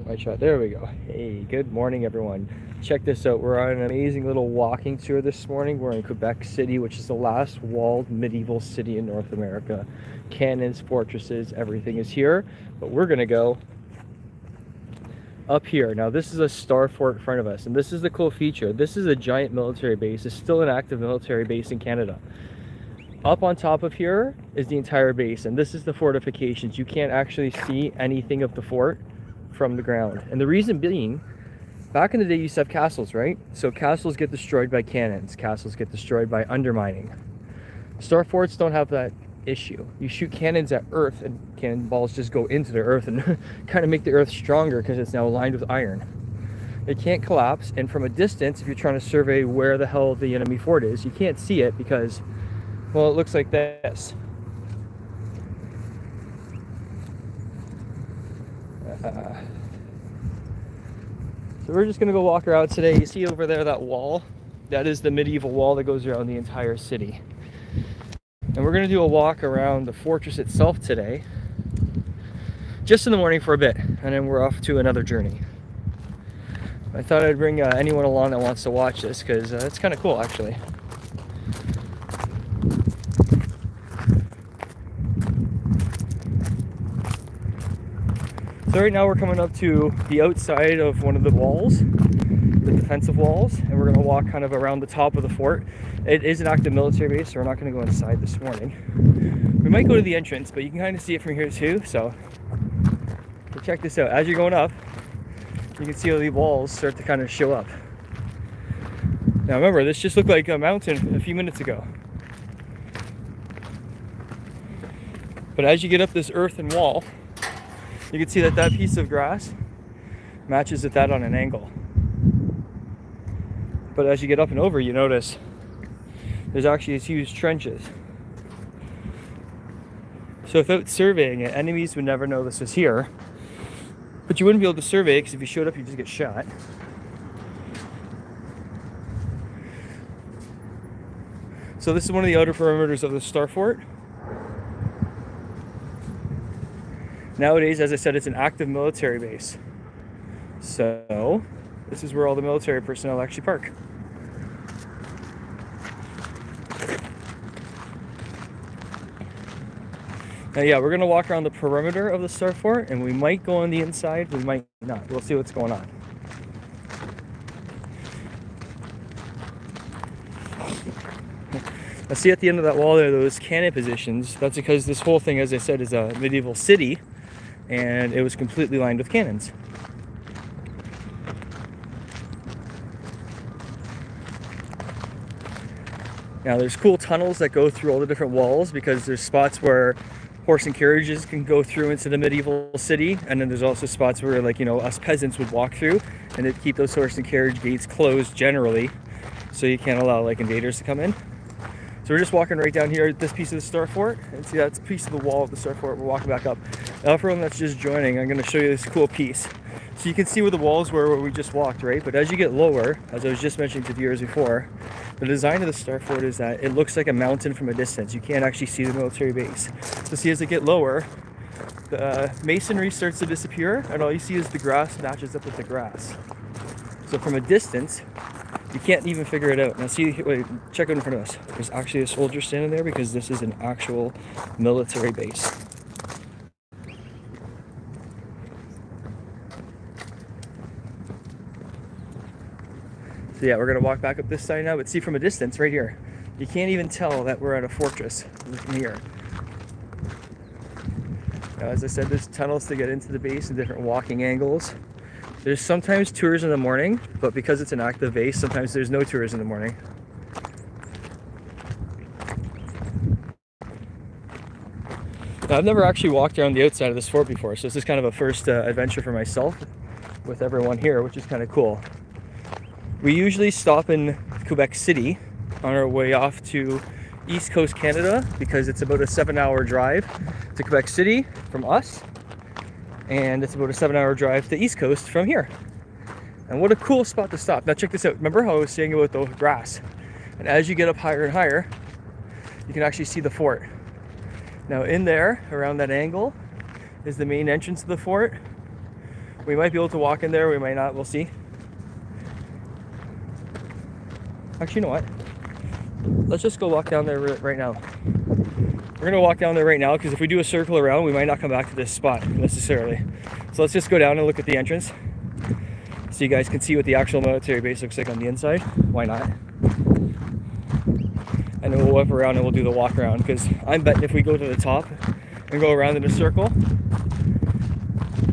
get my shot. There we go. Hey, good morning, everyone. Check this out. We're on an amazing little walking tour this morning. We're in Quebec City, which is the last walled medieval city in North America. Cannons, fortresses, everything is here. But we're going to go up here. Now, this is a Starfort in front of us, and this is the cool feature. This is a giant military base. It's still an active military base in Canada. Up on top of here is the entire base, and this is the fortifications. You can't actually see anything of the fort from the ground. And the reason being, back in the day you used to have castles, right? So castles get destroyed by cannons. Castles get destroyed by undermining. Starforts don't have that issue. You shoot cannons at earth and cannonballs just go into the earth and kind of make the earth stronger because it's now lined with iron. It can't collapse, and from a distance, if you're trying to survey where the hell the enemy fort is, you can't see it because, well, it looks like this. So we're just going to go walk around today. You see over there that wall? That is the medieval wall that goes around the entire city. And we're going to do a walk around the fortress itself today, just in the morning for a bit, and then we're off to another journey. I thought I'd bring anyone along that wants to watch this because it's kind of cool, actually. So right now we're coming up to the outside of one of the walls, the defensive walls, and we're going to walk kind of around the top of the fort. It is an active military base, so we're not going to go inside this morning. We might go to the entrance, but you can kind of see it from here too. So check this out. As you're going up, you can see all the walls start to kind of show up. Now remember, this just looked like a mountain a few minutes ago. But as you get up this earthen wall, you can see that that piece of grass matches with that on an angle. But as you get up and over, you notice there's actually these huge trenches. So without surveying it, enemies would never know this was here. But you wouldn't be able to survey it because if you showed up, you'd just get shot. So this is one of the outer perimeters of the Starfort. Nowadays, as I said, it's an active military base. So this is where all the military personnel actually park. Now, yeah, we're going to walk around the perimeter of the Starfort, and we might go on the inside, we might not. We'll see what's going on. Now, see at the end of that wall there, those cannon positions. That's because this whole thing, as I said, is a medieval city, and it was completely lined with cannons. Now, there's cool tunnels that go through all the different walls because there's spots where horse and carriages can go through into the medieval city, and then there's also spots where, like, you know, us peasants would walk through, and they'd keep those horse and carriage gates closed generally, so you can't allow like invaders to come in. So we're just walking right down here at this piece of the Starfort, and see that's a piece of the wall of the Starfort. We're walking back up. Now for everyone that's just joining, I'm going to show you this cool piece. So you can see where the walls were where we just walked, right? But as you get lower, as I was just mentioning to the viewers before, the design of the Starfort is that it looks like a mountain from a distance. You can't actually see the military base. So see, as it get lower, the masonry starts to disappear, and all you see is the grass matches up with the grass. So from a distance, you can't even figure it out. Now see, wait, check out in front of us. There's actually a soldier standing there because this is an actual military base. So yeah, we're gonna walk back up this side now, but see from a distance right here, you can't even tell that we're at a fortress from here. Now, as I said, there's tunnels to get into the base and different walking angles. There's sometimes tours in the morning, but because it's an active base, sometimes there's no tours in the morning. Now, I've never actually walked around the outside of this fort before, so this is kind of a first adventure for myself with everyone here, which is kind of cool. We usually stop in Quebec City on our way off to East Coast Canada because it's about a 7-hour drive to Quebec City from us, and it's about a 7-hour drive to East Coast from here. And what a cool spot to stop. Now check this out. Remember how I was saying about the grass? And as you get up higher and higher, you can actually see the fort. Now in there, around that angle, is the main entrance to the fort. We might be able to walk in there, we might not, we'll see. Actually, you know what? Let's just go walk down there right now. We're gonna walk down there right now because if we do a circle around, we might not come back to this spot necessarily. So let's just go down and look at the entrance so you guys can see what the actual military base looks like on the inside. Why not? And then we'll whip around and we'll do the walk around because I'm betting if we go to the top and go around in a circle,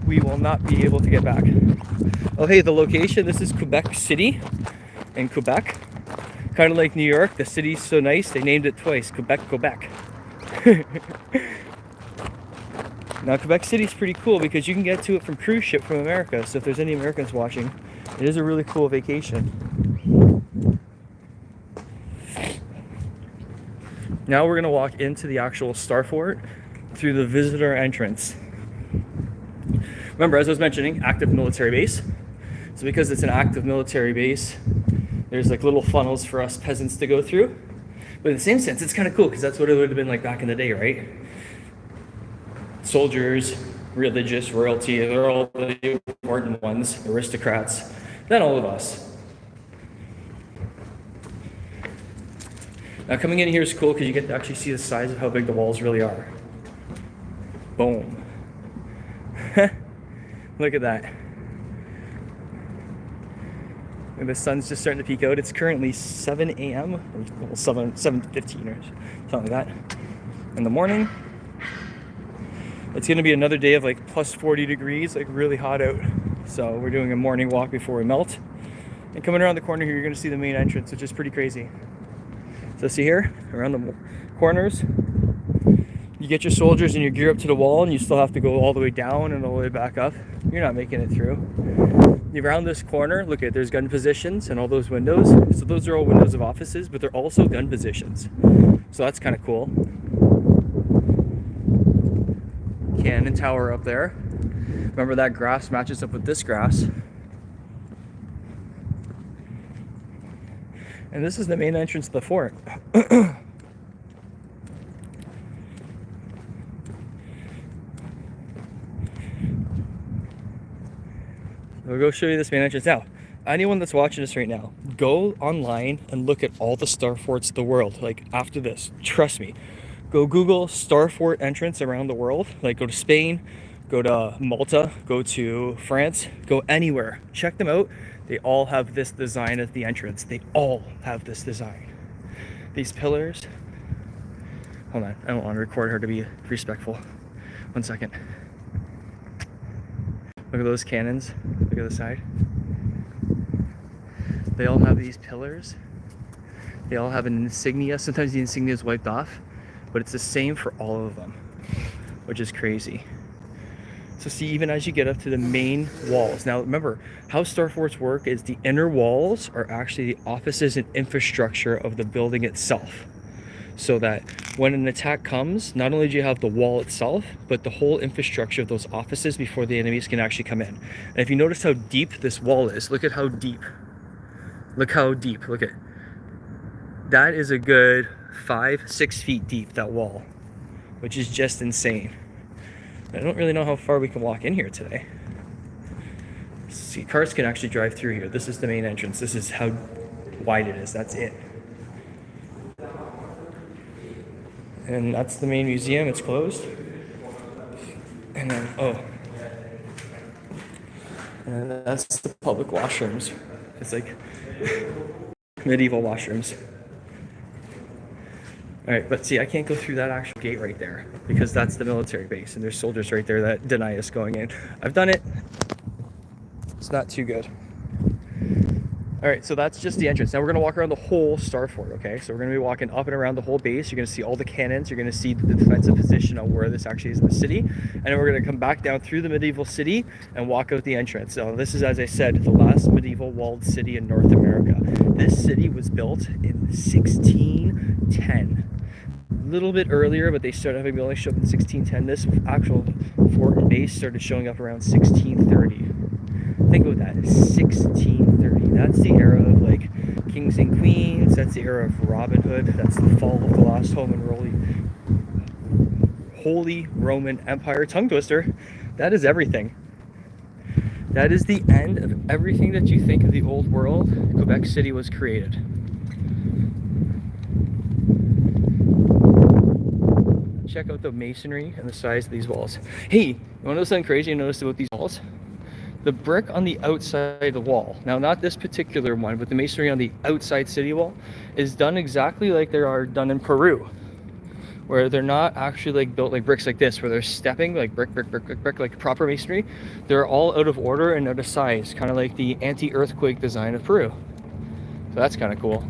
we will not be able to get back. Oh hey, the location, this is Quebec City in Quebec. Kind of like New York, the city's so nice, they named it twice, Quebec, Quebec. Now Quebec City's pretty cool because you can get to it from cruise ship from America, so if there's any Americans watching, it is a really cool vacation. Now we're gonna walk into the actual Starfort through the visitor entrance. Remember, as I was mentioning, active military base. So because it's an active military base, there's like little funnels for us peasants to go through. But in the same sense, it's kind of cool because that's what it would have been like back in the day, right? Soldiers, religious, royalty, they're all the important ones, aristocrats, then all of us. Now coming in here is cool because you get to actually see the size of how big the walls really are. Boom. Look at that. And the sun's just starting to peek out. It's currently 7 a.m. or 7:15 or something like that in the morning. It's going to be another day of like plus 40 degrees, like really hot out. So we're doing a morning walk before we melt. And coming around the corner here, you're going to see the main entrance, which is pretty crazy. So see here, around the corners, you get your soldiers and your gear up to the wall, and you still have to go all the way down and all the way back up. You're not making it through. Around this corner, look at, there's gun positions and all those windows. So those are all windows of offices, but they're also gun positions. So that's kind of cool. Cannon tower up there. Remember that grass matches up with this grass. And this is the main entrance to the fort. I'll go show you this main entrance. Now, anyone that's watching this right now, go online and look at all the Starforts of the world. Like after this, trust me, go Google Starfort entrance around the world. Like go to Spain, go to Malta, go to France, go anywhere. Check them out. They all have this design at the entrance. They all have this design. These pillars. Hold on, I don't want to record her to be respectful. 1 second. Look at those cannons. Look at the side. They all have these pillars. They all have an insignia. Sometimes the insignia is wiped off, but it's the same for all of them, which is crazy. So see, even as you get up to the main walls. Now remember, how Starforts work is the inner walls are actually the offices and infrastructure of the building itself. So that when an attack comes, not only do you have the wall itself, but the whole infrastructure of those offices before the enemies can actually come in. And if you notice how deep this wall is, look at how deep. Look how deep, look at. That is a good 5-6 feet deep, that wall, which is just insane. I don't really know how far we can walk in here today. See, cars can actually drive through here. This is the main entrance. This is how wide it is, that's it. And that's the main museum, it's closed. And then, and then that's the public washrooms. It's like medieval washrooms. All right, but see, I can't go through that actual gate right there because that's the military base and there's soldiers right there that deny us going in. I've done it. It's not too good. All right, so that's just the entrance. Now we're gonna walk around the whole Starfort, okay? So we're gonna be walking up and around the whole base. You're gonna see all the cannons. You're gonna see the defensive position of where this actually is in the city. And then we're gonna come back down through the medieval city and walk out the entrance. So this is, as I said, the last medieval walled city in North America. This city was built in 1610. A little bit earlier, but they started having buildings show up in 1610. This actual fort and base started showing up around 1630. Think about that, 1630. That's the era of like kings and queens. That's the era of Robin Hood. That's the fall of the last Holy Roman Empire. Tongue twister. That is everything. That is the end of everything that you think of the old world. Quebec City was created. Check out the masonry and the size of these walls. Hey, you want to know something crazy I noticed about these walls? The brick on the outside of the wall, now not this particular one, but the masonry on the outside city wall, is done exactly like they are done in Peru, where they're not actually like built like bricks like this, where they're stepping like brick, brick, brick, brick, brick, like proper masonry. They're all out of order and out of size, kind of like the anti-earthquake design of Peru. So that's kind of cool.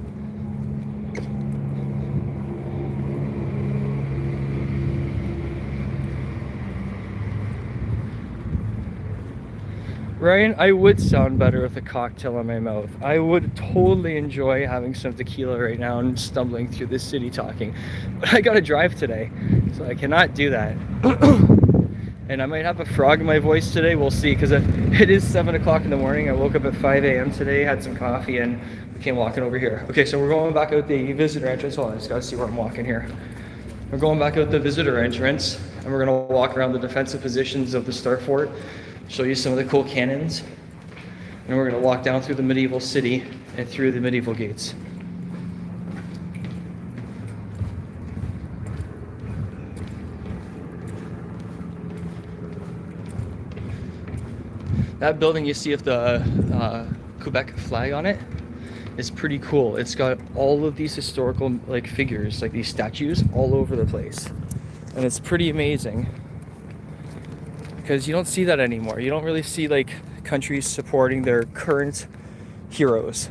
Ryan, I would sound better with a cocktail in my mouth. I would totally enjoy having some tequila right now and stumbling through this city talking. But I gotta drive today, so I cannot do that. And I might have a frog in my voice today, we'll see, because it is 7 o'clock in the morning. I woke up at 5 a.m. today, had some coffee, and came walking over here. Okay, so we're going back out the visitor entrance. Hold on, I just gotta see where I'm walking here. We're going back out the visitor entrance, and we're gonna walk around the defensive positions of the Starfort, show you some of the cool cannons, and we're going to walk down through the medieval city and through the medieval gates. That building you see with the Quebec flag on it is pretty cool. It's got all of these historical like figures, like these statues all over the place, and it's pretty amazing. Because you don't see that anymore. You don't really see like countries supporting their current heroes.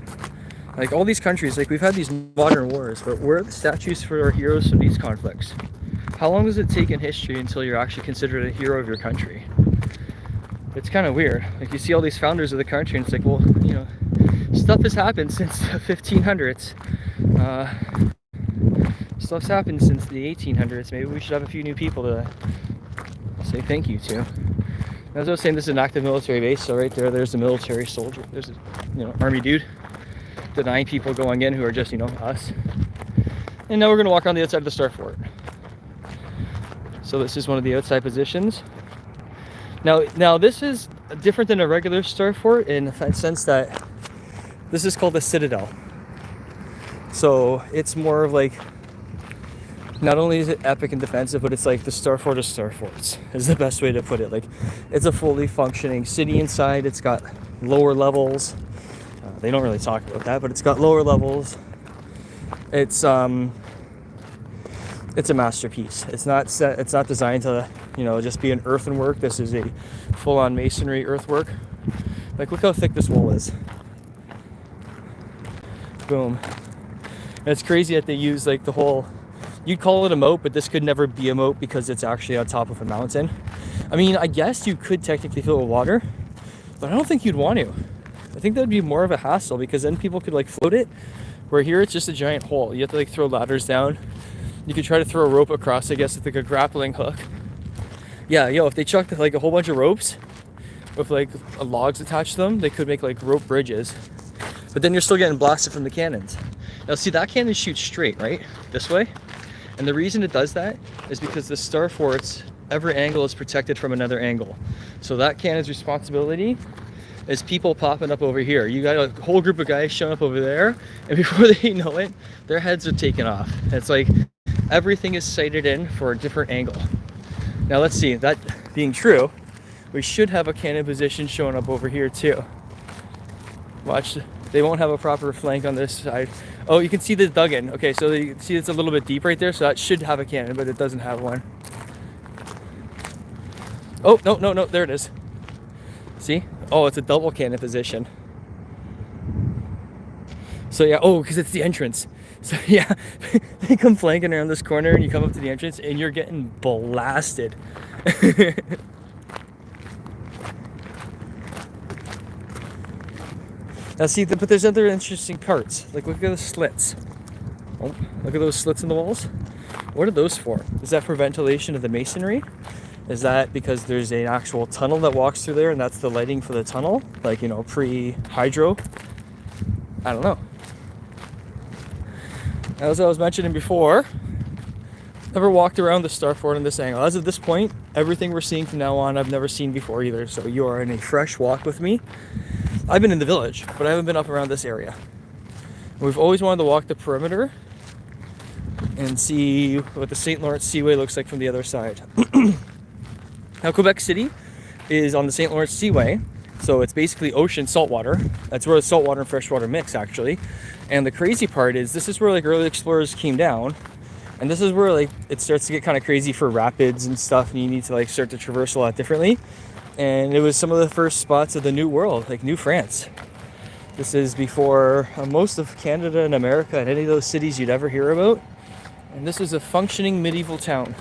Like all these countries, like we've had these modern wars, but where are the statues for our heroes from these conflicts? How long does it take in history until you're actually considered a hero of your country? It's kind of weird. Like you see all these founders of the country and it's like, well, you know, stuff has happened since the 1500s. Stuff's happened since the 1800s. Maybe we should have a few new people to say thank you to. As I was saying, this is an active military base, so right there's a military soldier. There's a army dude denying people going in who are just us. And now we're going to walk around the outside of the Starfort. So this is one of the outside positions. Now this is different than a regular Starfort in the sense that this is called the Citadel. So it's more of like, not only is it epic and defensive, but it's like the Starfort of Starforts is the best way to put it. Like, it's a fully functioning city inside. It's got lower levels. They don't really talk about that, but it's got lower levels. It's a masterpiece. It's not designed to just be an earthenwork. This is a full-on masonry earthwork. Like, look how thick this wall is. Boom. And it's crazy that they use like the whole. You'd call it a moat, but this could never be a moat because it's actually on top of a mountain. I mean, I guess you could technically fill it with water, but I don't think you'd want to. I think that'd be more of a hassle because then people could like float it, where here it's just a giant hole. You have to like throw ladders down. You could try to throw a rope across, I guess, with like a grappling hook. Yeah, if they chucked like a whole bunch of ropes with like logs attached to them, they could make like rope bridges. But then you're still getting blasted from the cannons. Now see, that cannon shoots straight, right? This way. And the reason it does that is because the Starfort's every angle is protected from another angle. So that cannon's responsibility is people popping up over here. You got a whole group of guys showing up over there, and before they know it, their heads are taken off. It's like everything is sighted in for a different angle. Now let's see, that being true, we should have a cannon position showing up over here too. Watch, they won't have a proper flank on this side. Oh, you can see the dug-in. Okay, so you can see it's a little bit deep right there, so that should have a cannon, but it doesn't have one. Oh, no, there it is. See? Oh, it's a double cannon position. So yeah, because it's the entrance. So yeah, they come flanking around this corner and you come up to the entrance and you're getting blasted. Now see, but there's other interesting parts. Like look at the slits. Oh, look at those slits in the walls. What are those for? Is that for ventilation of the masonry? Is that because there's an actual tunnel that walks through there and that's the lighting for the tunnel? Like, pre-hydro? I don't know. As I was mentioning before, never walked around the Starfort in this angle. As of this point, Everything we're seeing from now on, I've never seen before either. So you are in a fresh walk with me. I've been in the village, but I haven't been up around this area. We've always wanted to walk the perimeter and see what the St. Lawrence Seaway looks like from the other side. Now, Quebec City is on the St. Lawrence Seaway, so it's basically ocean saltwater. That's where the saltwater and freshwater mix, actually. And the crazy part is this is where like early explorers came down, and this is where like it starts to get kind of crazy for rapids and stuff, and you need to like start to traverse a lot differently. And it was some of the first spots of the New World, like New France. This is before most of Canada and America and any of those cities you'd ever hear about. And this is a functioning medieval town.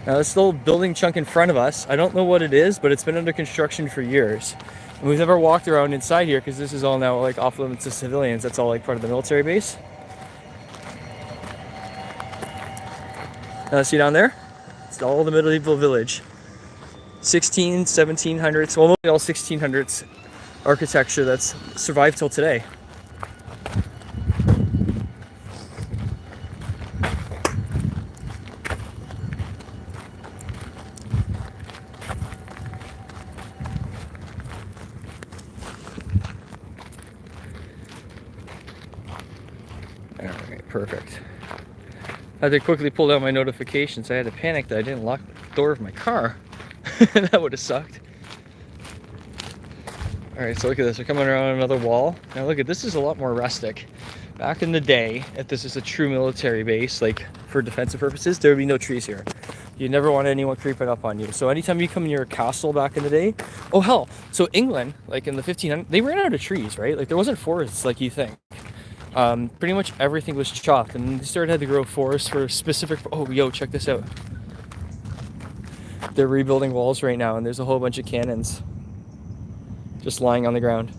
Now this little building chunk in front of us, I don't know what it is, but it's been under construction for years. And we've never walked around inside here because this is all now like off limits to civilians. That's all like part of the military base. See down there? It's all the medieval village. 1700s, well, mostly all 1600s architecture that's survived till today. Alright, perfect. I had to quickly pull down my notifications. I had to panic that I didn't lock the door of my car. That would have sucked. Alright, so look at this. We're coming around another wall. Now look at this, is a lot more rustic. Back in the day, if this is a true military base, like for defensive purposes, there would be no trees here. You never want anyone creeping up on you. So anytime you come near a castle back in the day, oh hell, so England, like in the 1500s, they ran out of trees, right? Like there wasn't forests like you think. Pretty much everything was chopped, and they started to grow forests for specific. Oh, yo, check this out. They're rebuilding walls right now, and there's a whole bunch of cannons just lying on the ground.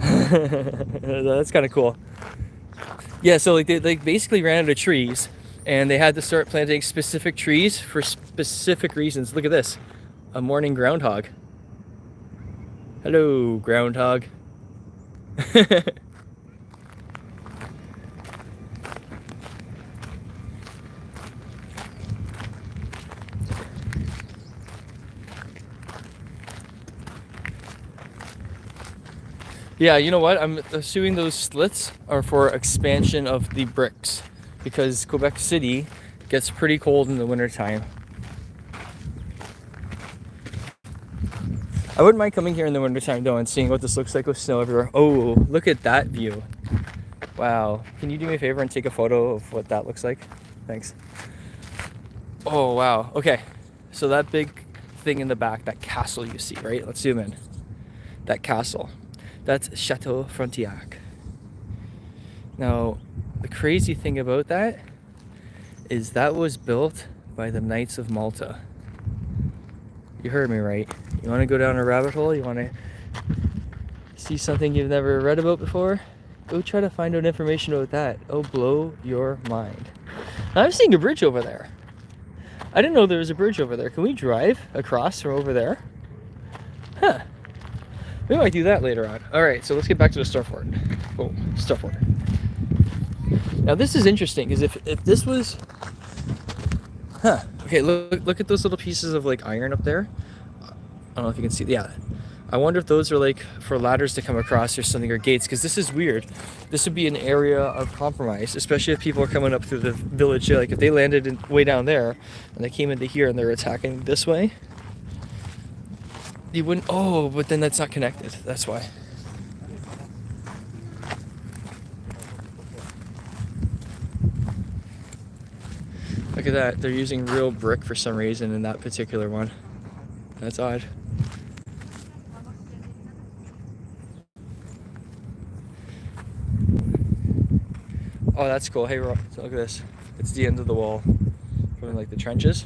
That's kind of cool. Yeah, so like they basically ran out of trees, and they had to start planting specific trees for specific reasons. Look at this, a morning groundhog. Hello, groundhog. Yeah, you know what? I'm assuming those slits are for expansion of the bricks because Quebec City gets pretty cold in the wintertime. I wouldn't mind coming here in the wintertime though and seeing what this looks like with snow everywhere. Oh, look at that view. Wow. Can you do me a favor and take a photo of what that looks like? Thanks. Oh, wow. Okay. So that big thing in the back, that castle you see, right? Let's zoom in. That castle. That's Chateau Frontenac. Now, the crazy thing about that is that was built by the Knights of Malta. You heard me right. You want to go down a rabbit hole? You want to see something you've never read about before? Go try to find out information about that. Oh, blow your mind. Now, I'm seeing a bridge over there. I didn't know there was a bridge over there. Can we drive across from over there? Huh. We might do that later on. Alright, so let's get back to the Starfort. Oh, Starfort. Now this is interesting, because if this was... Huh. Okay, look at those little pieces of like iron up there. I don't know if you can see. Yeah. I wonder if those are like for ladders to come across or something, or gates, because this is weird. This would be an area of compromise, especially if people are coming up through the village. Like if they landed way down there and they came into here and they're attacking this way, you wouldn't. Oh, but then that's not connected. That's why. Look at that. They're using real brick for some reason in that particular one. That's odd. Oh, that's cool. Hey, Rob, so look at this. It's the end of the wall from like the trenches.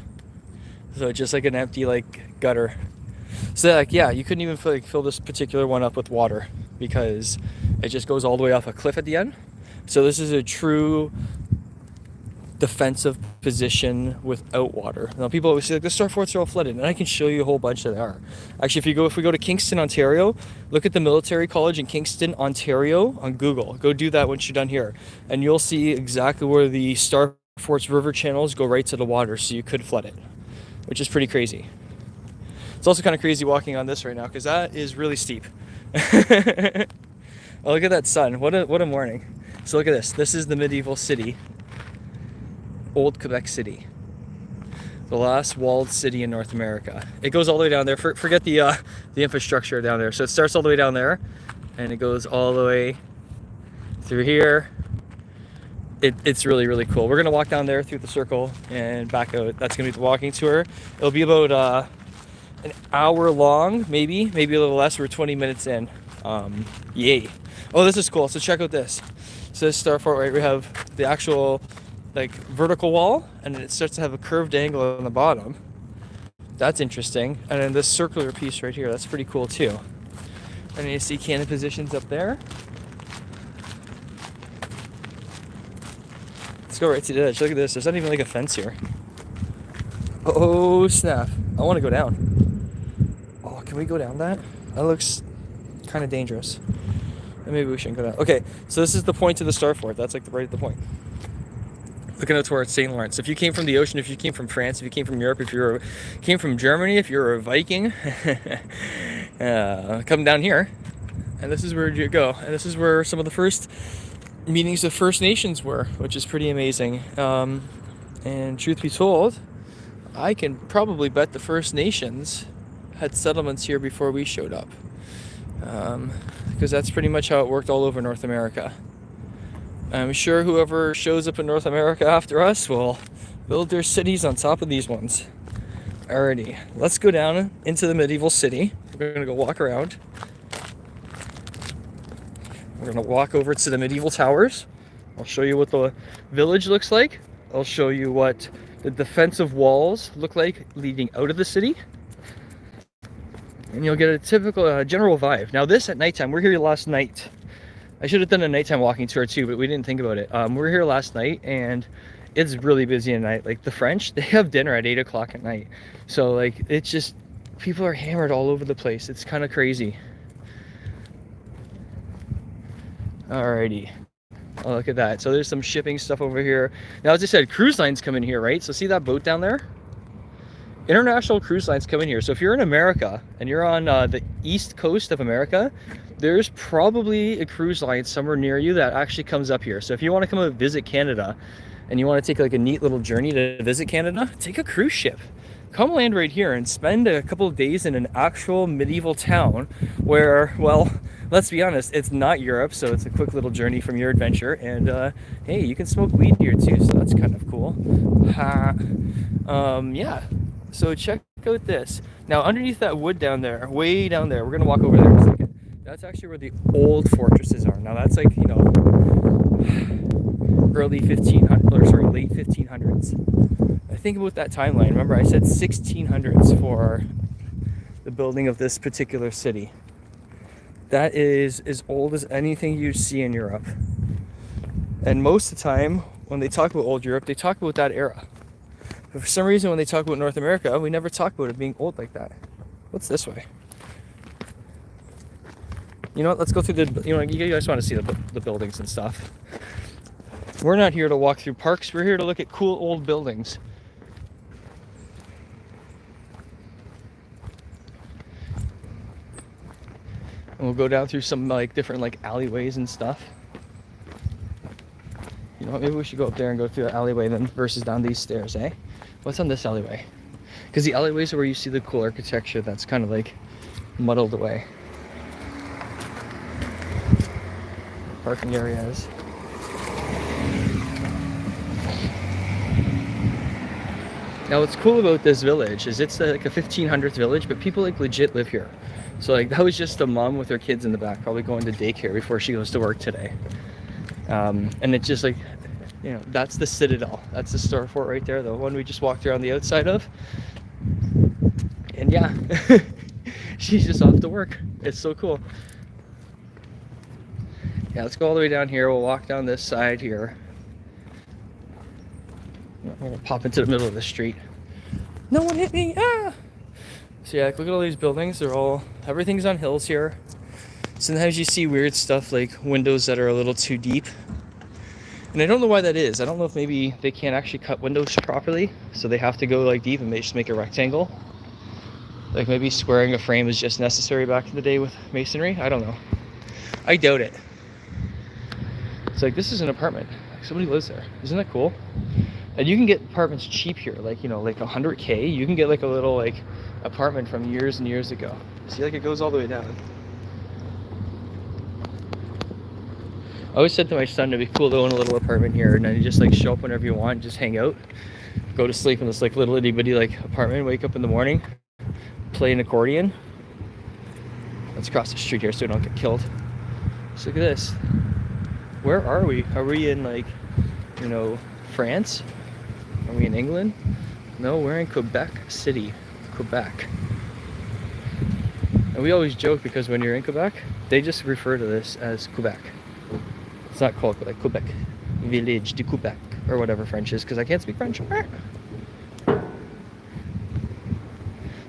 So it's just like an empty like gutter. So like, yeah, you couldn't even fill this particular one up with water because it just goes all the way off a cliff at the end. So this is a true defensive position without water. Now people always say like the Starforts are all flooded, and I can show you a whole bunch that are. Actually, if we go to Kingston, Ontario, look at the military college in Kingston, Ontario on Google. Go do that once you're done here, and you'll see exactly where the Starfort's river channels go right to the water, so you could flood it, which is pretty crazy. It's also kind of crazy walking on this right now because that is really steep. Oh, look at that sun. What a morning. So look at this. This is the medieval city. Old Quebec City. The last walled city in North America. It goes all the way down there. Forget the infrastructure down there. So it starts all the way down there and it goes all the way through here. It's really, really cool. We're going to walk down there through the circle and back out. That's going to be the walking tour. It'll be about an hour long, maybe a little less. We're 20 minutes in. Yay. Oh, this is cool. So check out this. So this Starfort, right, we have the actual like vertical wall, and then it starts to have a curved angle on the bottom. That's interesting. And then this circular piece right here, that's pretty cool too. And then you see cannon positions up there. Let's go right to the edge. Look at this. There's not even like a fence here. Oh snap. I want to go down. Oh, can we go down that? That looks kind of dangerous. Maybe we shouldn't go down. Okay, so this is the point of the Starfort. That's like right at the point. Looking out towards St. Lawrence. If you came from the ocean, if you came from France, if you came from Europe, if you came from Germany, if you're a Viking, come down here. And this is where you go. And this is where some of the first meetings of First Nations were, which is pretty amazing. And truth be told, I can probably bet the First Nations had settlements here before we showed up. Because that's pretty much how it worked all over North America. I'm sure whoever shows up in North America after us will build their cities on top of these ones. Alrighty, let's go down into the medieval city. We're gonna go walk around. We're gonna walk over to the medieval towers. I'll show you what the village looks like. I'll show you what the defensive walls look like leading out of the city. And you'll get a typical general vibe. Now this at nighttime, we're here last night. I should have done a nighttime walking tour too, but we didn't think about it. We were here last night and it's really busy at night. Like the French, they have dinner at 8 o'clock at night. So like, it's just, people are hammered all over the place. It's kind of crazy. Alrighty. Oh, look at that. So there's some shipping stuff over here. Now, as I said, cruise lines come in here, right? So see that boat down there? International cruise lines come in here. So if you're in America and you're on the east coast of America, there's probably a cruise line somewhere near you that actually comes up here. So if you want to come and visit Canada and you want to take like a neat little journey to visit Canada, take a cruise ship. Come land right here and spend a couple of days in an actual medieval town where, well, let's be honest, it's not Europe, so it's a quick little journey from your adventure. And hey, you can smoke weed here too, so that's kind of cool. Yeah. So check out this. Now underneath that wood down there, way down there, we're gonna walk over there in a second. That's actually where the old fortresses are. Now that's like, you know, early 1500s, or sorry, late 1500s. I think about that timeline. Remember, I said 1600s for the building of this particular city. That is as old as anything you see in Europe. And most of the time, when they talk about old Europe, they talk about that era. But for some reason, when they talk about North America, we never talk about it being old like that. What's this way? You know what? Let's go through the, you know, you guys want to see the buildings and stuff. We're not here to walk through parks. We're here to look at cool old buildings. And we'll go down through some like different like alleyways and stuff. You know what? Maybe we should go up there and go through the alleyway then versus down these stairs, eh? What's on this alleyway? Because the alleyways are where you see the cool architecture that's kind of like muddled away. Parking areas. Now what's cool about this village is it's like a 1500s village, but people like legit live here. So like that was just a mom with her kids in the back, probably going to daycare before she goes to work today. And it's just like, you know, that's the Citadel. That's the Starfort right there, the one we just walked around the outside of. And yeah, she's just off to work. It's so cool. Yeah, let's go all the way down here. We'll walk down this side here. I'm gonna pop into the middle of the street. No one hit me! Ah! So yeah, look at all these buildings. Everything's on hills here. Sometimes you see weird stuff like windows that are a little too deep. And I don't know why that is. I don't know if maybe they can't actually cut windows properly, so they have to go like deep and they just make a rectangle. Like maybe squaring a frame is just necessary back in the day with masonry. I don't know. I doubt it. It's like, this is an apartment. Somebody lives there. Isn't that cool? And you can get apartments cheap here, like, you know, like 100K. You can get like a little like apartment from years and years ago. See, like it goes all the way down. I always said to my son it'd be cool to own a little apartment here, and then you just like show up whenever you want, just hang out, go to sleep in this like little itty bitty like apartment, wake up in the morning, play an accordion. Let's cross the street here so we don't get killed. Just look at this. Where are we? Are we in like, you know, France? Are we in England? No, we're in Quebec City, Quebec. And we always joke because when you're in Quebec, they just refer to this as Quebec. It's not called like Quebec, Village de Quebec, or whatever French is, because I can't speak French.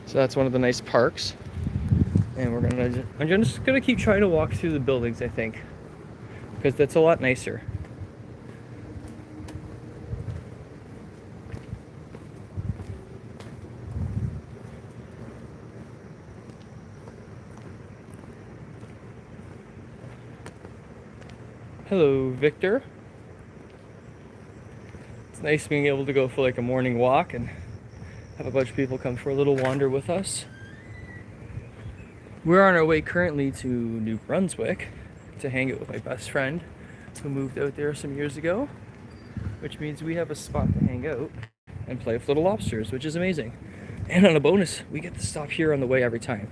So that's one of the nice parks. And I'm just gonna keep trying to walk through the buildings, I think, because that's a lot nicer. Hello, Victor. It's nice being able to go for like a morning walk and have a bunch of people come for a little wander with us. We're on our way currently to New Brunswick to hang out with my best friend who moved out there some years ago, which means we have a spot to hang out and play with little lobsters, which is amazing. And on a bonus, we get to stop here on the way every time.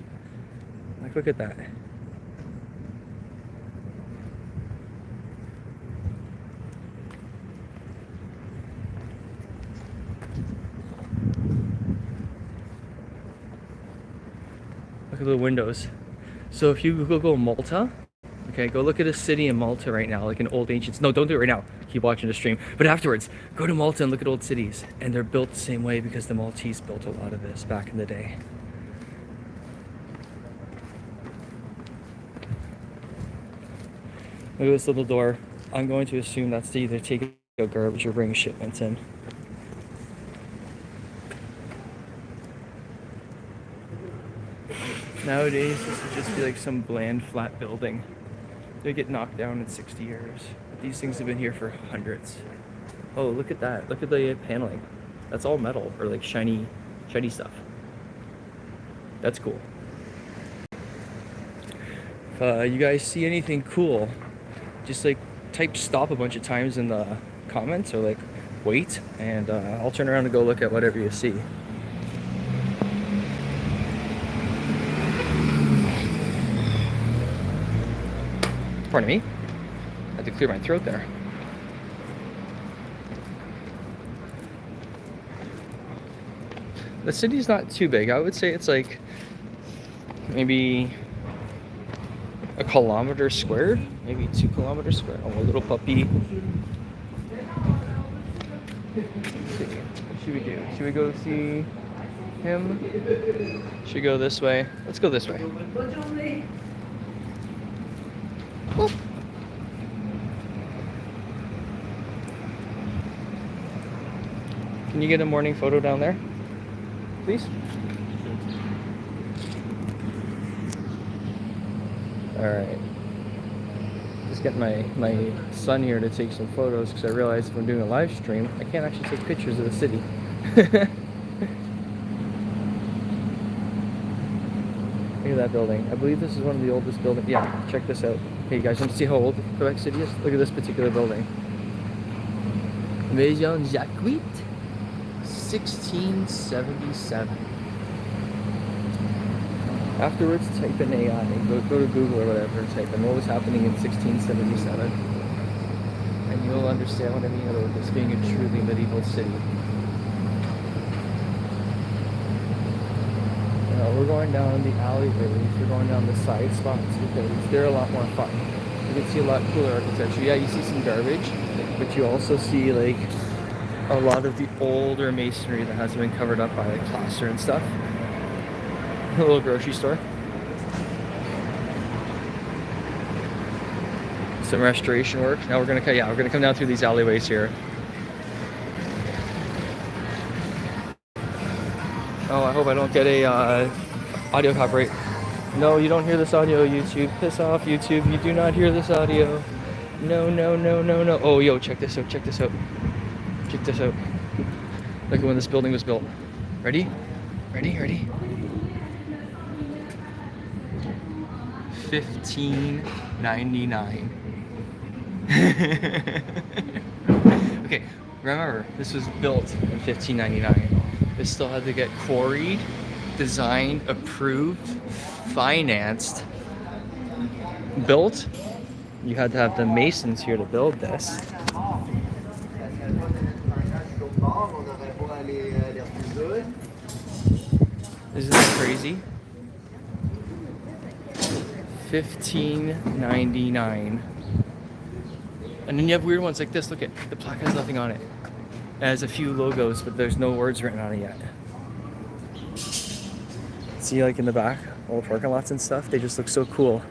Like, look at that. Look at the windows. So if you Google Malta, okay, go look at a city in Malta right now, like an old ancient. No, don't do it right now. Keep watching the stream. But afterwards, go to Malta and look at old cities, and they're built the same way because the Maltese built a lot of this back in the day. Look at this little door. I'm going to assume that's to either take out garbage or bring shipments in. Nowadays, this would just be like some bland, flat building. They get knocked down in 60 years. But these things have been here for hundreds. Oh, look at that. Look at the paneling. That's all metal, or like shiny stuff. That's cool. If you guys see anything cool, just like type stop a bunch of times in the comments, or like wait, and I'll turn around and go look at whatever you see. Pardon me. I had to clear my throat there. The city's not too big. I would say it's like maybe a kilometer squared, maybe 2 kilometers squared. Oh, a little puppy. Let's see. What should we do? Should we go see him? Should we go this way? Let's go this way. Oh. Can you get a morning photo down there, please? Alright. Just getting my son here to take some photos because I realized if I'm doing a live stream, I can't actually take pictures of the city. Look at that building. I believe this is one of the oldest buildings. Yeah, check this out. Hey, you guys want to see how old Quebec City is? Look at this particular building. Maison Jacques, 1677. Afterwards, type in AI. Go to Google or whatever and type in what was happening in 1677. And you'll understand what I mean about this being a truly medieval city. We're going down the alleyways, we're going down the side spots because they're a lot more fun. You can see a lot cooler architecture. Yeah, you see some garbage, but you also see like a lot of the older masonry that hasn't been covered up by like plaster and stuff. A little grocery store. Some restoration work. Now we're gonna come down through these alleyways here. Oh, I hope I don't get a audio copyright. No, you don't hear this audio, YouTube. Piss off, YouTube. You do not hear this audio. No, no, no, no, no. Oh, yo, check this out. Check this out. Check this out. Look at when this building was built. Ready? Ready? Ready? 1599. Okay, remember, this was built in 1599. This still had to get quarried, designed, approved, financed, built. You had to have the masons here to build this. Isn't that crazy? 1599. And then you have weird ones like this. Look at the plaque has nothing on it. It has a few logos, but there's no words written on it yet. See, like in the back, all the parking lots and stuff, they just look so cool.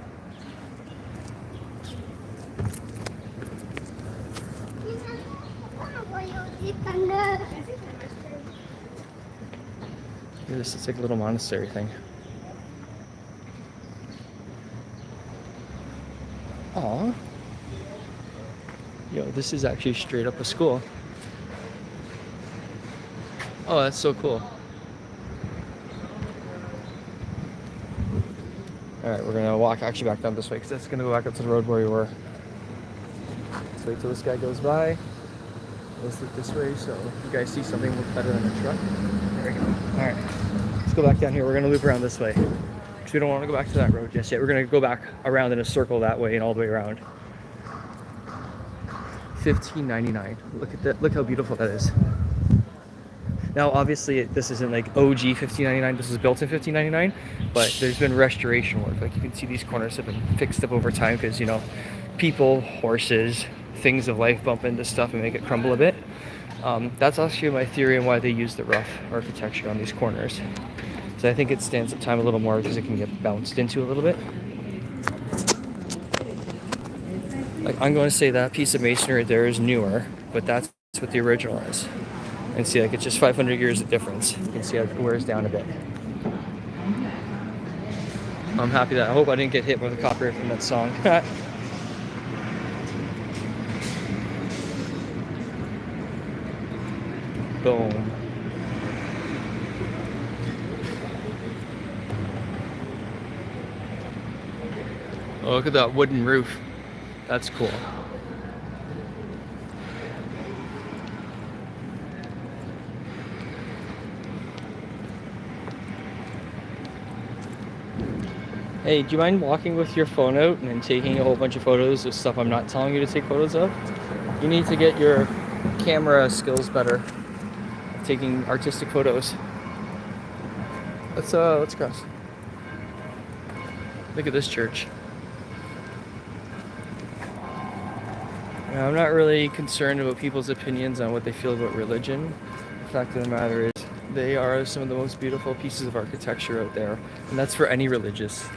This is like a little monastery thing. Aw. Yo, this is actually straight up a school. Oh, that's so cool. Alright, we're gonna walk actually back down this way because that's gonna go back up to the road where we were. Let's wait till this guy goes by. Let's look this way so you guys see something look better than a truck. There we go. Alright, let's go back down here. We're gonna loop around this way because we don't want to go back to that road just yet. We're gonna go back around in a circle that way and all the way around. 1599. Look at that. Look how beautiful that is. Now, obviously, this isn't like OG 1599. This was built in 1599, but there's been restoration work. Like you can see, these corners have been fixed up over time because, you know, people, horses, things of life bump into stuff and make it crumble a bit. That's actually my theory on why they use the rough architecture on these corners. So I think it stands up time a little more because it can get bounced into a little bit. Like, I'm going to say that piece of masonry right there is newer, but that's what the original is. And see, like, it's just 500 years of difference. You can see how it wears down a bit. I'm happy that I hope I didn't get hit with a copyright from that song. Boom. Oh, look at that wooden roof. That's cool. Hey, do you mind walking with your phone out and then taking a whole bunch of photos of stuff I'm not telling you to take photos of? You need to get your camera skills better. Taking artistic photos. Let's cross. Look at this church. Now, I'm not really concerned about people's opinions on what they feel about religion. The fact of the matter is, they are some of the most beautiful pieces of architecture out there, and that's for any religious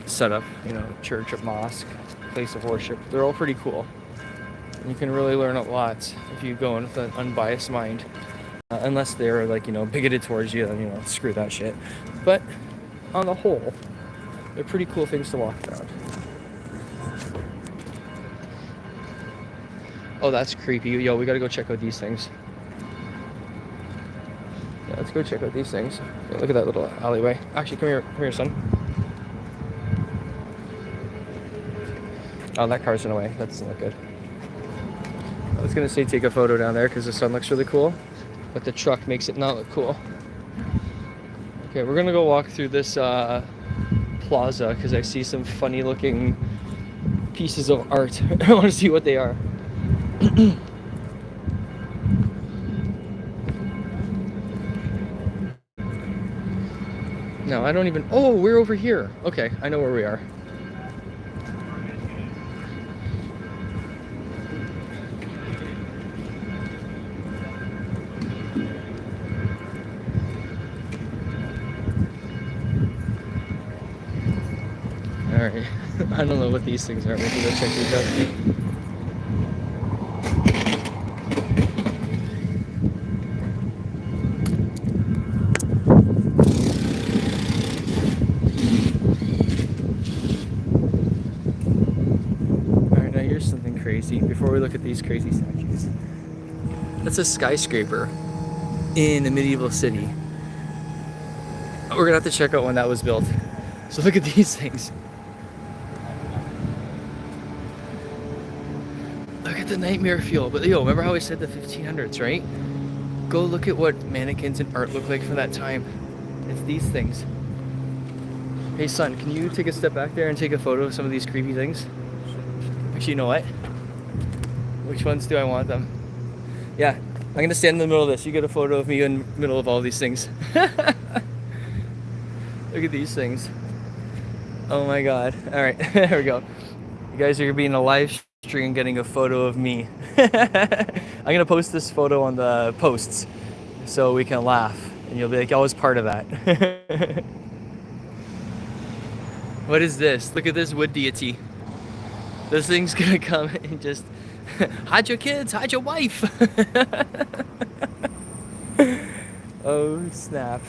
setup. You know, church, a mosque, place of worship. They're all pretty cool. And you can really learn a lot if you go in with an unbiased mind. Unless they're like, you know, bigoted towards you, then, you know, screw that shit. But on the whole, they're pretty cool things to walk around. Oh, that's creepy. Yo, we gotta go check out these things. Yeah, let's go check out these things. Yeah, look at that little alleyway. Actually, come here, son. Oh, that car's in the way. That doesn't look good. I was gonna say take a photo down there because the sun looks really cool, but the truck makes it not look cool. Okay, we're gonna go walk through this plaza because I see some funny looking pieces of art. I want to see what they are. No, I don't even... Oh, we're over here. Okay, I know where we are. Alright. I don't know what these things are. Maybe go check these out. Alright, now here's something crazy before we look at these crazy statues. That's a skyscraper in a medieval city. We're gonna have to check out when that was built. So look at these things. Look at the nightmare fuel. But yo, remember how I said the 1500s, right? Go look at what mannequins and art look like from that time. It's these things. Hey son, can you take a step back there and take a photo of some of these creepy things? Actually, you know what? Which ones do I want them? Yeah, I'm gonna stand in the middle of this. You get a photo of me in the middle of all these things. Look at these things. Oh my god. Alright, there we go. You guys are being a live stream getting a photo of me. I'm gonna post this photo on the posts so we can laugh. And you'll be like, I was part of that. What is this? Look at this wood deity. This thing's gonna come and just hide your kids, hide your wife. Oh snap.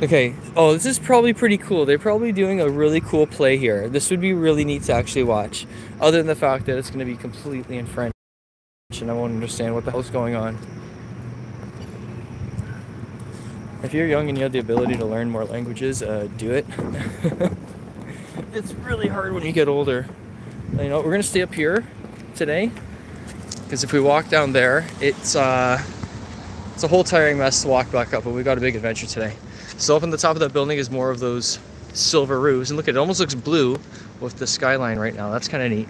Okay, oh, this is probably pretty cool. They're probably doing a really cool play here. This would be really neat to actually watch, other than the fact that it's going to be completely in French and I won't understand what the hell's going on. If you're young and you have the ability to learn more languages, do it. It's really hard when you get older. You know, we're going to stay up here today, because if we walk down there, it's a whole tiring mess to walk back up, but we got a big adventure today. So up on the top of that building is more of those silver roofs, and look, it almost looks blue with the skyline right now. That's kind of neat.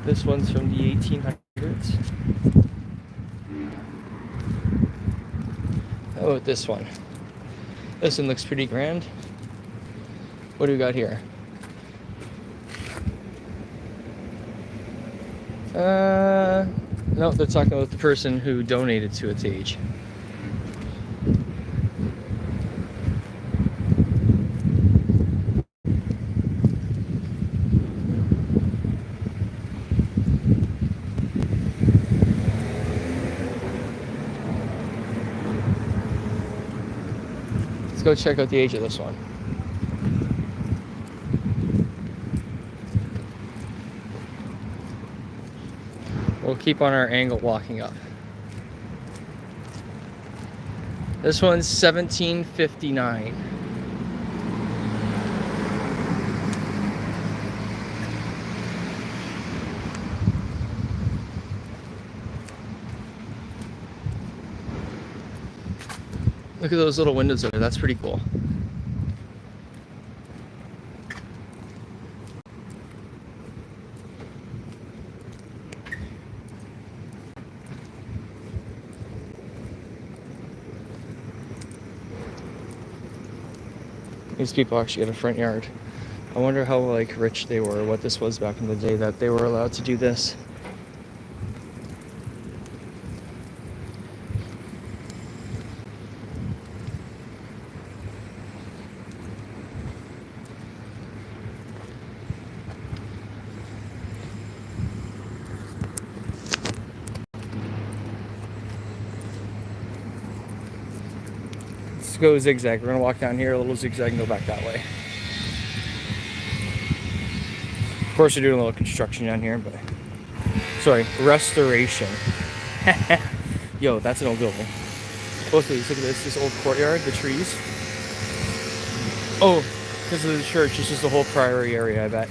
This one's from the 1800s. How about this one? This one looks pretty grand. What do we got here? No, they're talking about the person who donated to its age. Go check out the age of this one. We'll keep on our angle walking up. This one's 1759. Look at those little windows over there. That's pretty cool. These people actually had a front yard. I wonder how like rich they were, what this was back in the day that they were allowed to do this. Let's go zigzag. We're gonna walk down here, a little zigzag, and go back that way. Of course, we're doing a little construction down here, but sorry, restoration. Yo, that's an old building. Both of these. Look at this old courtyard, the trees. Oh, because of the church, it's just the whole priory area, I bet.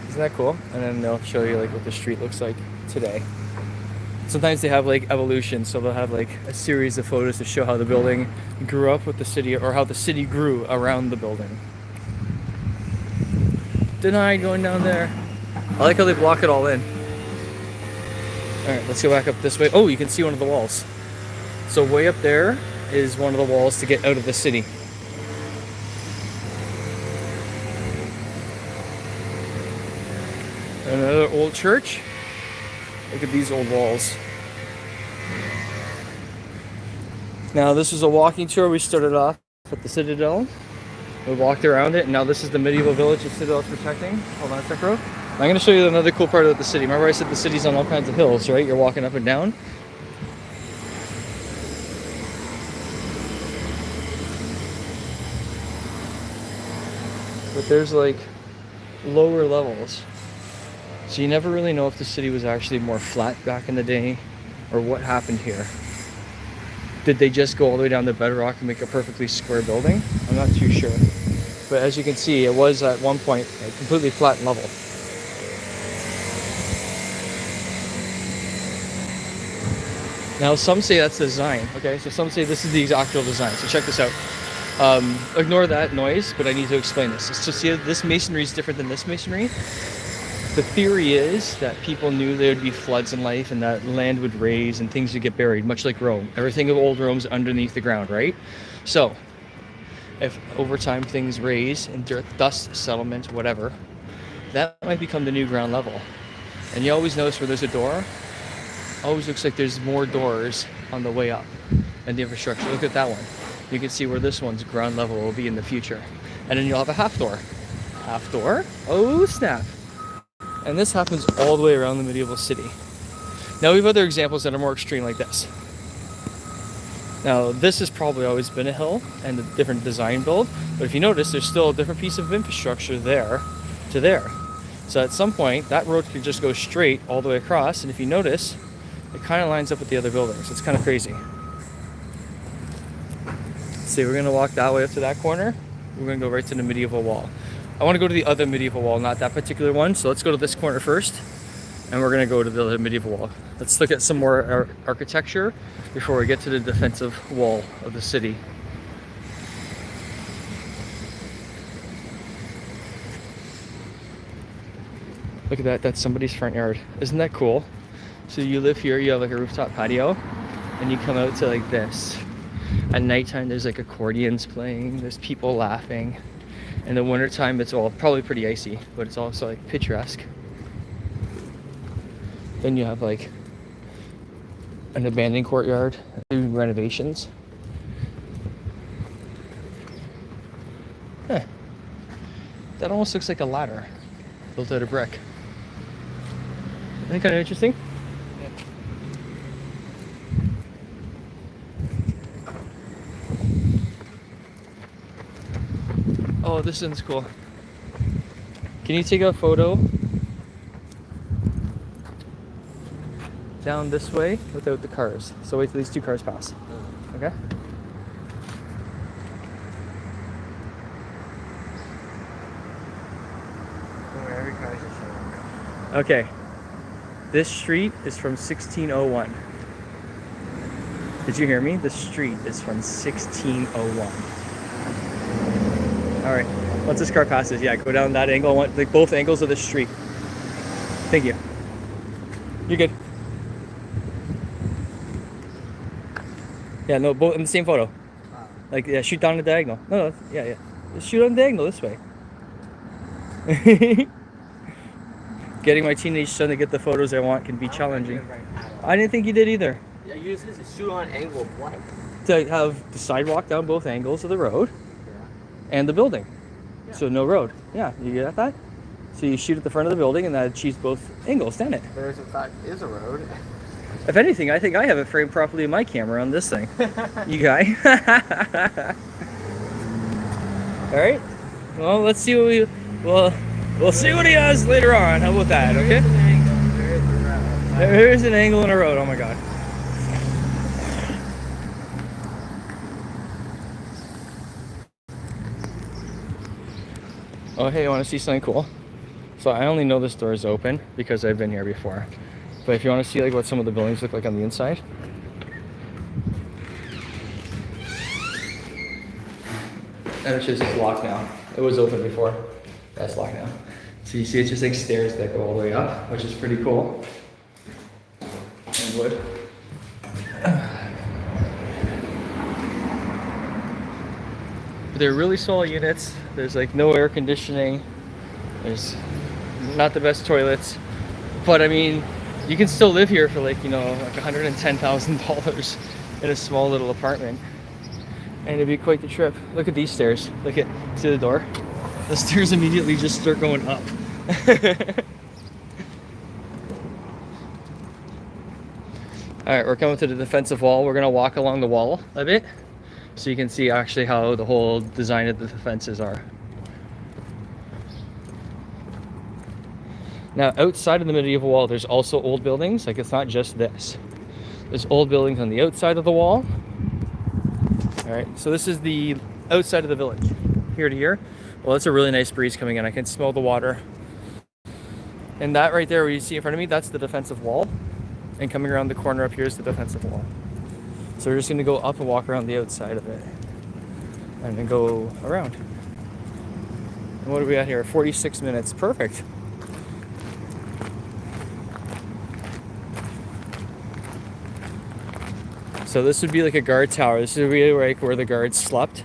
Isn't that cool? And then they'll show you like what the street looks like today. Sometimes they have like evolution, so they'll have like a series of photos to show how the building grew up with the city, or how the city grew around the building. Denied going down there. I like how they block it all in. Alright, let's go back up this way. Oh, you can see one of the walls. So way up there is one of the walls to get out of the city. Another old church. Look at these old walls. Now this is a walking tour. We started off at the Citadel. We walked around it, and now this is the medieval village the Citadel is protecting. Hold on a sec, bro. I'm going to show you another cool part of the city. Remember I said the city's on all kinds of hills, right? You're walking up and down. But there's like lower levels. So you never really know if the city was actually more flat back in the day, or what happened here. Did they just go all the way down the bedrock and make a perfectly square building? I'm not too sure. But as you can see, it was at one point a completely flat level. Now some say that's the design, okay? So some say this is the actual design. So check this out. Ignore that noise, but I need to explain this. So see, this masonry is different than this masonry. The theory is that people knew there would be floods in life, and that land would raise and things would get buried, much like Rome. Everything of old Rome's underneath the ground, right? So if over time things raise and dust settlement, whatever, that might become the new ground level. And you always notice where there's a door, always looks like there's more doors on the way up and the infrastructure. Look at that one. You can see where this one's ground level will be in the future. And then you'll have a half door. Half door? Oh snap. And this happens all the way around the medieval city. Now we have other examples that are more extreme like this. Now this has probably always been a hill and a different design build, but if you notice, there's still a different piece of infrastructure there to there. So at some point, that road could just go straight all the way across, and if you notice, it kind of lines up with the other buildings. It's kind of crazy. See, we're gonna walk that way up to that corner. We're gonna go right to the medieval wall. I want to go to the other medieval wall, not that particular one. So let's go to this corner first, and we're going to go to the medieval wall. Let's look at some more architecture before we get to the defensive wall of the city. Look at that, that's somebody's front yard. Isn't that cool? So you live here, you have like a rooftop patio, and you come out to like this. At nighttime, there's like accordions playing, there's people laughing. In the wintertime, it's all probably pretty icy, but it's also like picturesque. Then you have like an abandoned courtyard, doing renovations. Huh. That almost looks like a ladder built out of brick. Isn't that kind of interesting? Oh, this one's cool. Can you take a photo down this way without the cars? So wait till these two cars pass. Okay? Okay. This street is from 1601. Did you hear me? The street is from 1601. All right, once this car passes, yeah, go down that angle. I want like both angles of the street. Thank you. You're good. Yeah, no, both in the same photo. Like, yeah, shoot down the diagonal. No, yeah. Just shoot on the diagonal this way. Getting my teenage son to get the photos I want can be challenging. I didn't think you did either. Yeah, you use this to shoot on angle of what? To have the sidewalk down both angles of the road. And the building. Yeah. So no road. Yeah, you get that? So you shoot at the front of the building and that achieves both angles, doesn't it? There's in fact is a road. If anything, I think I have it framed properly in my camera on this thing. You guy. Alright. Well, let's see what we'll see what he has later on. How about that, okay? There's an angle in a road, oh my god. Oh hey, you want to see something cool? So I only know this door is open because I've been here before. But if you want to see like what some of the buildings look like on the inside. And it's just locked now. It was open before. That's locked now. So you see it's just like stairs that go all the way up, which is pretty cool. And wood. But they're really small units. There's like no air conditioning. There's not the best toilets. But I mean, you can still live here for like, you know, like $110,000 in a small little apartment. And it'd be quite the trip. Look at these stairs. Look at, see the door? The stairs immediately just start going up. Alright, we're coming to the defensive wall. We're gonna walk along the wall a bit so you can see actually how the whole design of the defenses are. Now, outside of the medieval wall, there's also old buildings. Like, it's not just this. There's old buildings on the outside of the wall. All right, so this is the outside of the village, here to here. Well, it's a really nice breeze coming in. I can smell the water. And that right there, where you see in front of me, that's the defensive wall. And coming around the corner up here is the defensive wall. So we're just gonna go up and walk around the outside of it. And then go around. And what are we at here? 46 minutes, perfect. So this would be like a guard tower. This would be like where the guards slept.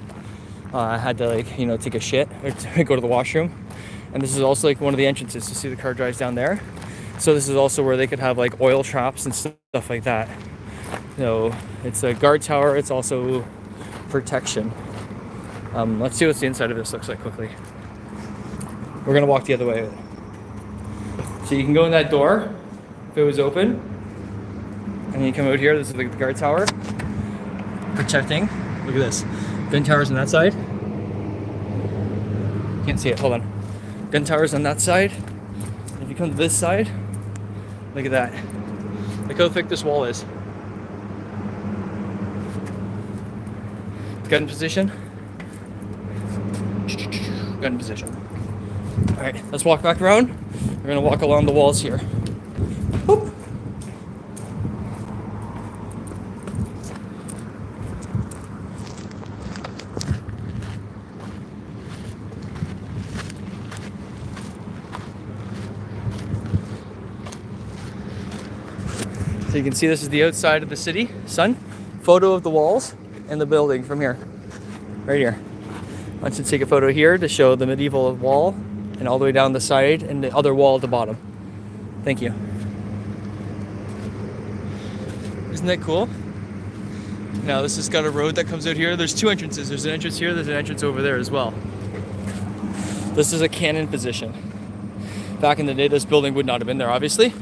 I had to like, you know, take a shit or go to the washroom. And this is also like one of the entrances. You see the car drives down there. So this is also where they could have like oil traps and stuff like that. So it's a guard tower. It's also protection. Let's see what the inside of this looks like quickly. We're gonna walk the other way. So you can go in that door if it was open. And you come out here, this is the guard tower. Protecting. Look at this. Gun towers on that side. Can't see it, hold on. Gun towers on that side. If you come to this side, look at that. Look how thick this wall is. Gun position. Gun position. Alright, let's walk back around. We're gonna walk along the walls here. Whoop. So you can see this is the outside of the city, sun. Photo of the walls and the building from here, right here. I want you to take a photo here to show the medieval wall and all the way down the side and the other wall at the bottom. Thank you. Isn't that cool? Now this has got a road that comes out here. There's two entrances. There's an entrance here, there's an entrance over there as well. This is a cannon position. Back in the day, this building would not have been there, obviously.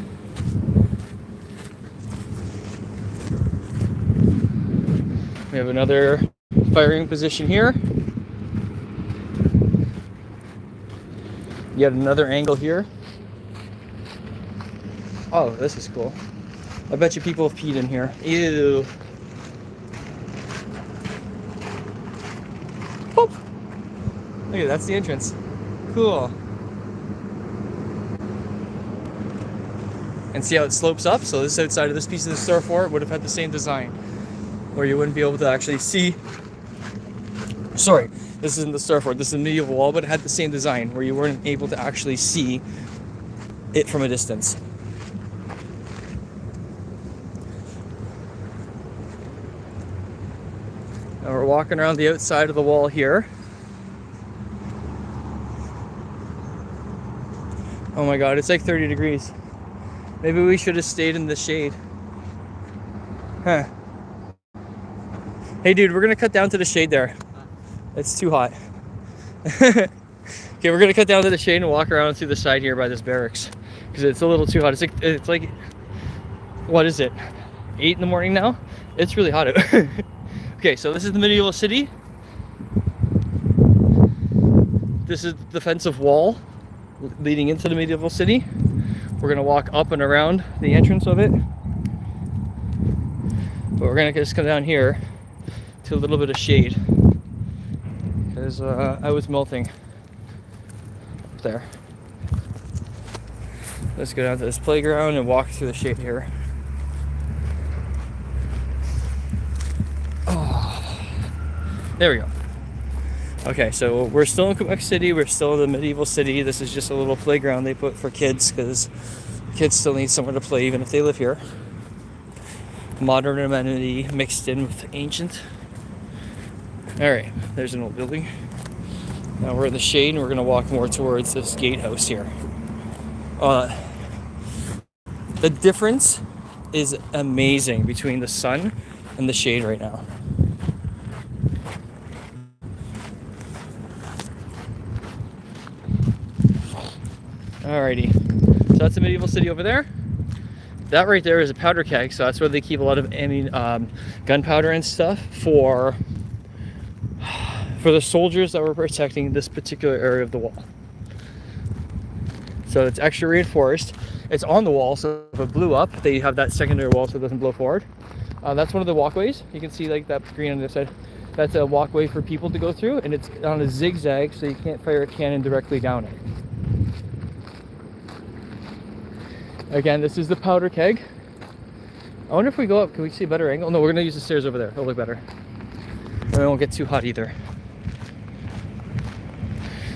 We have another firing position here. Yet another angle here. Oh, this is cool. I bet you people have peed in here. Ew. Boop. Look at that, that's the entrance. Cool. And see how it slopes up? So this outside of this piece of the Starfort would have had the same design, where you wouldn't be able to actually see. Sorry, this isn't the Starfort, this is the medieval wall, but it had the same design where you weren't able to actually see it from a distance. Now we're walking around the outside of the wall here. Oh my god, it's like 30 degrees. Maybe we should have stayed in the shade. Huh. Hey dude, we're gonna cut down to the shade there. It's too hot. Okay, we're gonna cut down to the shade and walk around through the side here by this barracks because it's a little too hot. It's like, what is it? 8 in the morning now? It's really hot out. Okay, so this is the medieval city. This is the defensive wall leading into the medieval city. We're gonna walk up and around the entrance of it. But we're gonna just come down here to a little bit of shade because I was melting up there. Let's go down to this playground and walk through the shade here. Oh, there we go. Okay, so we're still in Quebec City. We're still in the medieval city. This is just a little playground they put for kids because kids still need somewhere to play even if they live here. Modern amenity mixed in with ancient. All right, there's an old building. Now we're in the shade and we're gonna walk more towards this gatehouse here. The difference is amazing between the sun and the shade right now. Alrighty, so that's the medieval city over there. That right there is a powder keg, so that's where they keep a lot of gunpowder and stuff for the soldiers that were protecting this particular area of the wall. So it's extra reinforced. It's on the wall, so if it blew up, they have that secondary wall so it doesn't blow forward. That's one of the walkways. You can see like that green on the other side. That's a walkway for people to go through, and it's on a zigzag, so you can't fire a cannon directly down it. Again, this is the powder keg. I wonder if we go up, can we see a better angle? No, we're gonna use the stairs over there. It'll look better. And it won't get too hot either.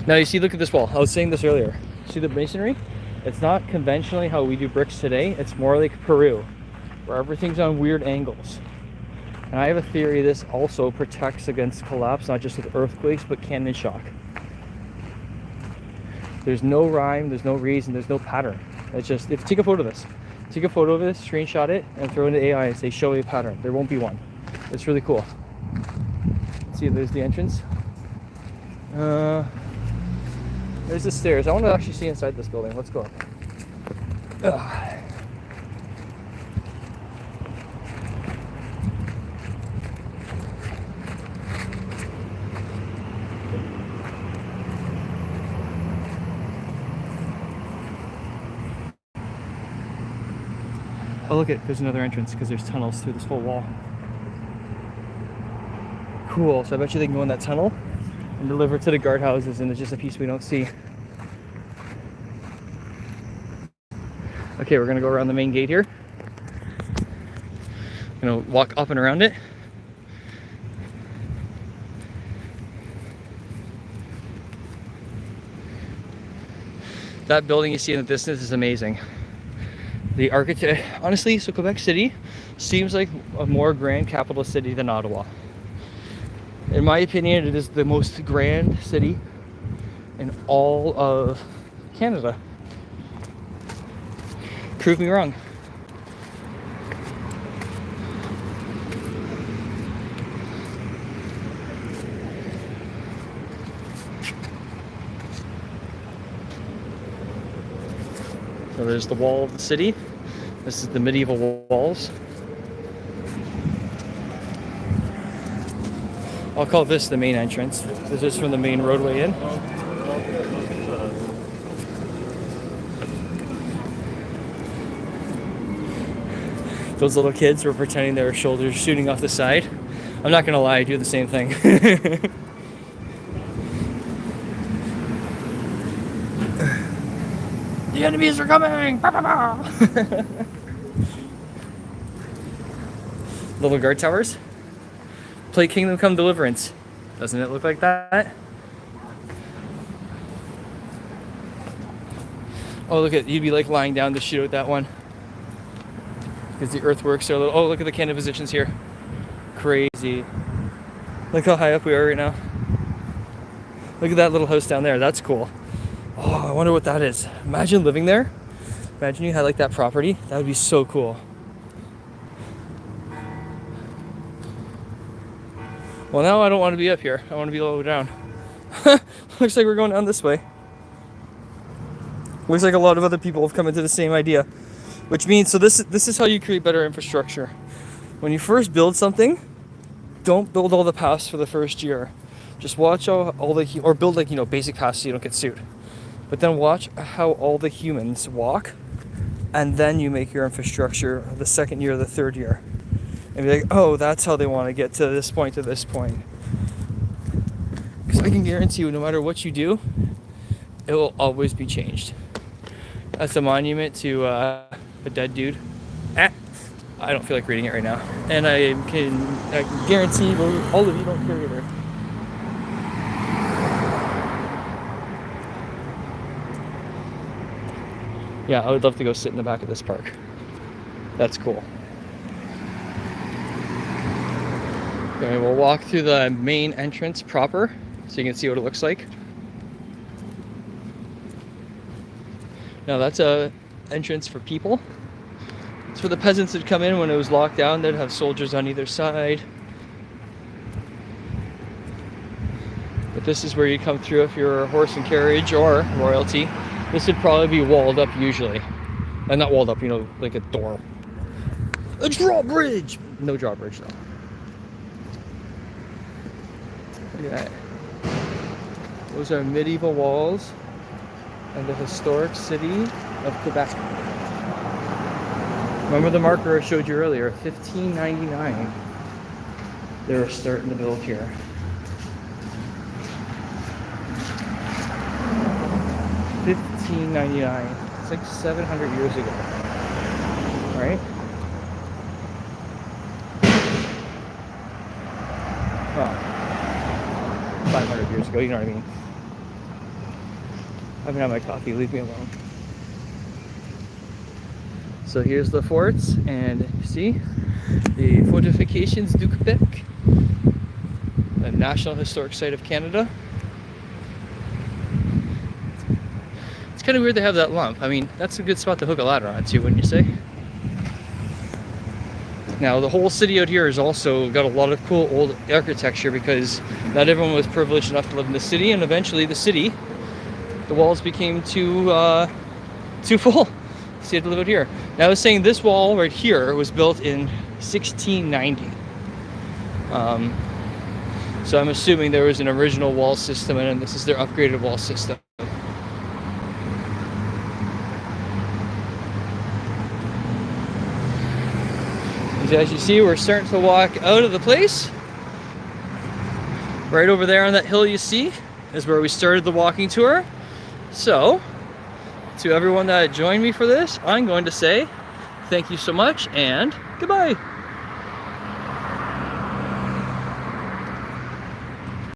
Now you see, look at this wall. I was saying this earlier. See the masonry? It's not conventionally how we do bricks today. It's more like Peru, where everything's on weird angles. And I have a theory this also protects against collapse, not just with earthquakes, but cannon shock. There's no rhyme, there's no reason, there's no pattern. It's just, if take a photo of this. Take a photo of this, screenshot it, and throw it into AI and say, show me a pattern. There won't be one. It's really cool. See, there's the entrance. There's the stairs. I want to actually see inside this building. Let's go up. Oh, look there's another entrance because there's tunnels through this whole wall. Cool, so I bet you they can go in that tunnel and deliver to the guardhouses, and it's just a piece we don't see. Okay, we're gonna go around the main gate here. Gonna walk up and around it. That building you see in the distance is amazing. The architect, honestly, so Quebec City seems like a more grand capital city than Ottawa. In my opinion, it is the most grand city in all of Canada. Prove me wrong. So there's the wall of the city. This is the medieval walls. I'll call this the main entrance. This is from the main roadway in. Those little kids were pretending their shoulders shooting off the side. I'm not gonna lie, I do the same thing. The enemies are coming! Little guard towers. Play Kingdom Come Deliverance. Doesn't it look like that? Oh, look at, you'd be like lying down to shoot at that one. Because the earthworks are a little, oh, look at the cannon positions here. Crazy. Look how high up we are right now. Look at that little house down there. That's cool. Oh, I wonder what that is. Imagine living there. Imagine you had like that property. That would be so cool. Well, now I don't want to be up here. I want to be lower down. Looks like we're going down this way. Looks like a lot of other people have come into the same idea. Which means, so this is how you create better infrastructure. When you first build something, don't build all the paths for the first year. Just watch how all the, or build like, basic paths so you don't get sued. But then watch how all the humans walk, and then you make your infrastructure the second year, the third year. And be like, oh, that's how they want to get to this point, Because I can guarantee you, no matter what you do, it will always be changed. That's a monument to a dead dude. Ah, I don't feel like reading it right now. And I can guarantee all of you don't care either. Yeah, I would love to go sit in the back of this park. That's cool. Okay, we'll walk through the main entrance proper so you can see what it looks like. Now that's a entrance for people. It's for the peasants that come in when it was locked down. They'd have soldiers on either side. But this is where you come through if you're a horse and carriage or royalty. This would probably be walled up usually. And not walled up, you know, like a door. A drawbridge! No drawbridge though. Look at that. Those are medieval walls and the historic city of Quebec. Remember the marker I showed you earlier, 1599. They were starting to build here. $15.99. It's like 700 years ago. Right? Well, 500 years ago, you know what I mean. I haven't had my coffee, leave me alone. So here's the forts, and you see the Fortifications du Quebec, the National Historic Site of Canada. It's kind of weird they have that lump. I mean, that's a good spot to hook a ladder onto, wouldn't you say? Now, the whole city out here has also got a lot of cool old architecture because not everyone was privileged enough to live in the city, and eventually the walls became too full. So you had to live out here. Now I was saying this wall right here was built in 1690. So I'm assuming there was an original wall system and this is their upgraded wall system. As you see, we're starting to walk out of the place. Right over there on that hill you see is where we started the walking tour. So, to everyone that joined me for this, I'm going to say thank you so much and goodbye.